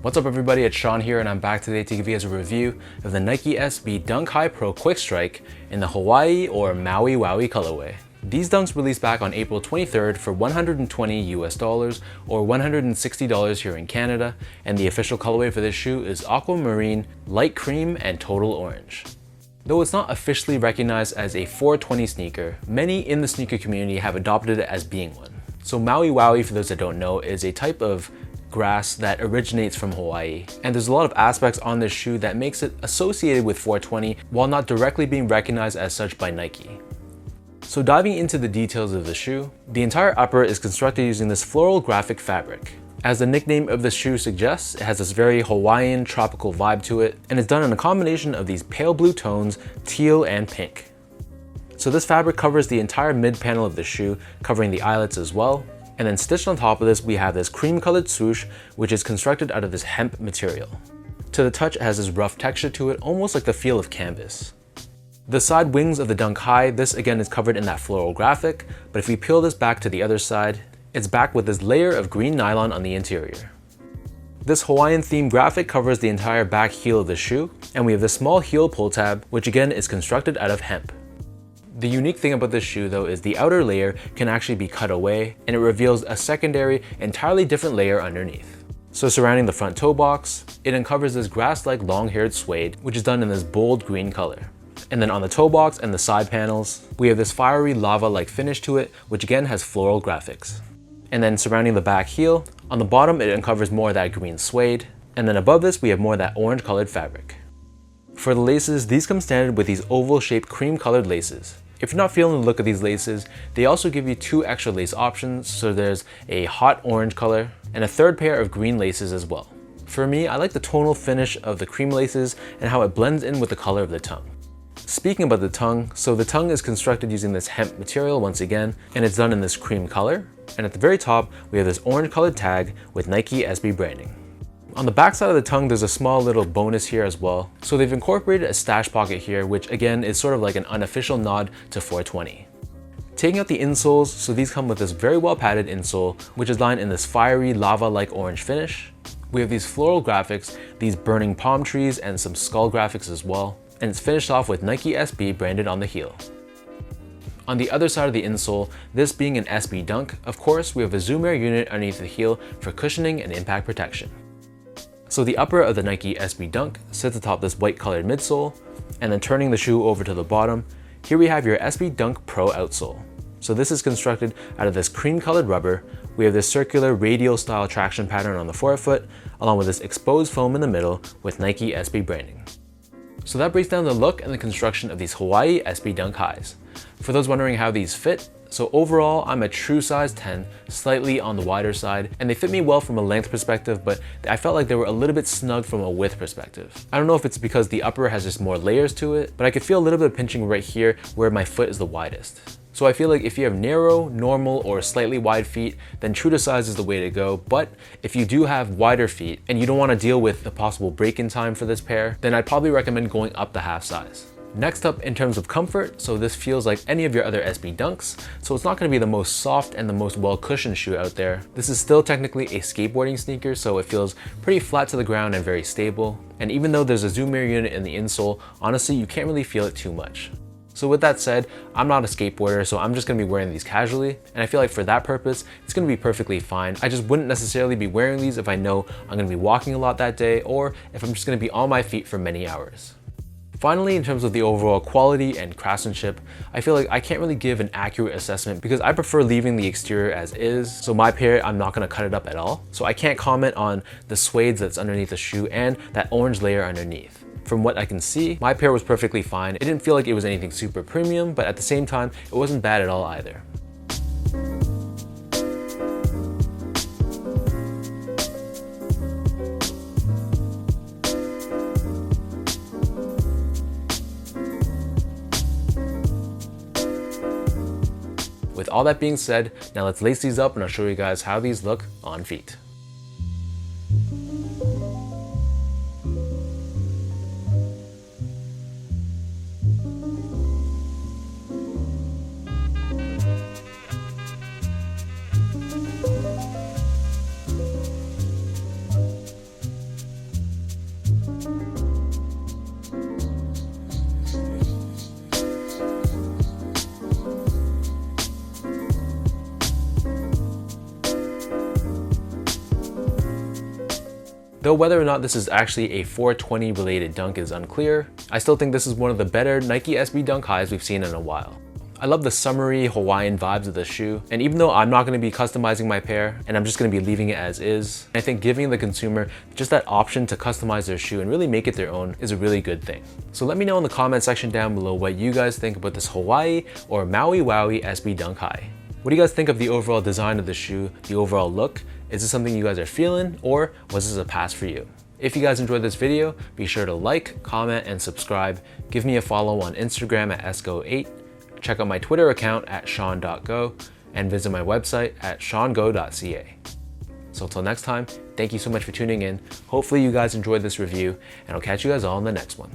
What's up everybody, it's Sean here and I'm back today to give you guys a review of the Nike SB Dunk High Pro Quick Strike in the Hawaii or Maui Wowie colorway. These dunks released back on April 23rd for $120 US or $160 here in Canada, and the official colorway for this shoe is aquamarine, light cream, and total orange. Though it's not officially recognized as a 420 sneaker, many in the sneaker community have adopted it as being one. So Maui Wowie, for those that don't know, is a type of grass that originates from Hawaii, and there's a lot of aspects on this shoe that makes it associated with 420 while not directly being recognized as such by Nike. So diving into the details of the shoe, the entire upper is constructed using this floral graphic fabric. As the nickname of the shoe suggests, it has this very Hawaiian tropical vibe to it, and it's done in a combination of these pale blue tones, teal and pink. So this fabric covers the entire mid panel of the shoe, covering the eyelets as well. And then stitched on top of this, we have this cream colored swoosh, which is constructed out of this hemp material. To the touch, it has this rough texture to it, almost like the feel of canvas. The side wings of the Dunk High, this again is covered in that floral graphic, but if we peel this back to the other side, it's back with this layer of green nylon on the interior. This Hawaiian themed graphic covers the entire back heel of the shoe, and we have this small heel pull tab, which again is constructed out of hemp. The unique thing about this shoe though is the outer layer can actually be cut away, and it reveals a secondary, entirely different layer underneath. So surrounding the front toe box, it uncovers this grass-like long-haired suede, which is done in this bold green color. And then on the toe box and the side panels, we have this fiery lava-like finish to it, which again has floral graphics. And then surrounding the back heel, on the bottom it uncovers more of that green suede, and then above this we have more of that orange-colored fabric. For the laces, these come standard with these oval-shaped cream-colored laces. If you're not feeling the look of these laces, they also give you two extra lace options, so there's a hot orange color and a third pair of green laces as well. For me, I like the tonal finish of the cream laces and how it blends in with the color of the tongue. Speaking about the tongue, so the tongue is constructed using this hemp material once again, and it's done in this cream color. And at the very top, we have this orange colored tag with Nike SB branding. On the back side of the tongue, there's a small little bonus here as well. So they've incorporated a stash pocket here, which again is sort of like an unofficial nod to 420. Taking out the insoles, so these come with this very well padded insole, which is lined in this fiery lava-like orange finish. We have these floral graphics, these burning palm trees, and some skull graphics as well. And it's finished off with Nike SB branded on the heel. On the other side of the insole, this being an SB Dunk, of course, we have a Zoom Air unit underneath the heel for cushioning and impact protection. So the upper of the Nike SB Dunk sits atop this white colored midsole, and then turning the shoe over to the bottom, here we have your SB Dunk Pro outsole. So this is constructed out of this cream colored rubber. We have this circular radial style traction pattern on the forefoot, along with this exposed foam in the middle with Nike SB branding. So that breaks down the look and the construction of these Hawaii SB Dunk Highs. For those wondering how these fit, so overall, I'm a true size 10, slightly on the wider side, and they fit me well from a length perspective, but I felt like they were a little bit snug from a width perspective. I don't know if it's because the upper has just more layers to it, but I could feel a little bit of pinching right here where my foot is the widest. So I feel like if you have narrow, normal, or slightly wide feet, then true to size is the way to go. But if you do have wider feet and you don't want to deal with the possible break-in time for this pair, then I'd probably recommend going up the half size. Next up, in terms of comfort, so this feels like any of your other SB Dunks, so it's not going to be the most soft and the most well-cushioned shoe out there. This is still technically a skateboarding sneaker, so it feels pretty flat to the ground and very stable. And even though there's a Zoom Air unit in the insole, honestly, you can't really feel it too much. So with that said, I'm not a skateboarder, so I'm just going to be wearing these casually, and I feel like for that purpose, it's going to be perfectly fine. I just wouldn't necessarily be wearing these if I know I'm going to be walking a lot that day, or if I'm just going to be on my feet for many hours. Finally, in terms of the overall quality and craftsmanship, I feel like I can't really give an accurate assessment because I prefer leaving the exterior as is. So my pair, I'm not gonna cut it up at all. So I can't comment on the suede that's underneath the shoe and that orange layer underneath. From what I can see, my pair was perfectly fine. It didn't feel like it was anything super premium, but at the same time, it wasn't bad at all either. With all that being said, now let's lace these up and I'll show you guys how these look on feet. Though whether or not this is actually a 420 related dunk is unclear, I still think this is one of the better Nike SB Dunk highs we've seen in a while. I love the summery Hawaiian vibes of the shoe, and even though I'm not going to be customizing my pair and I'm just going to be leaving it as is, I think giving the consumer just that option to customize their shoe and really make it their own is a really good thing. So let me know in the comment section down below what you guys think about this Hawaii or Maui Wowie SB Dunk high. What do you guys think of the overall design of the shoe, the overall look? Is this something you guys are feeling, or was this a pass for you? If you guys enjoyed this video, be sure to like, comment, and subscribe. Give me a follow on Instagram at esco8. Check out my Twitter account at sean.go and visit my website at seango.ca. So until next time, thank you so much for tuning in. Hopefully you guys enjoyed this review, and I'll catch you guys all in the next one.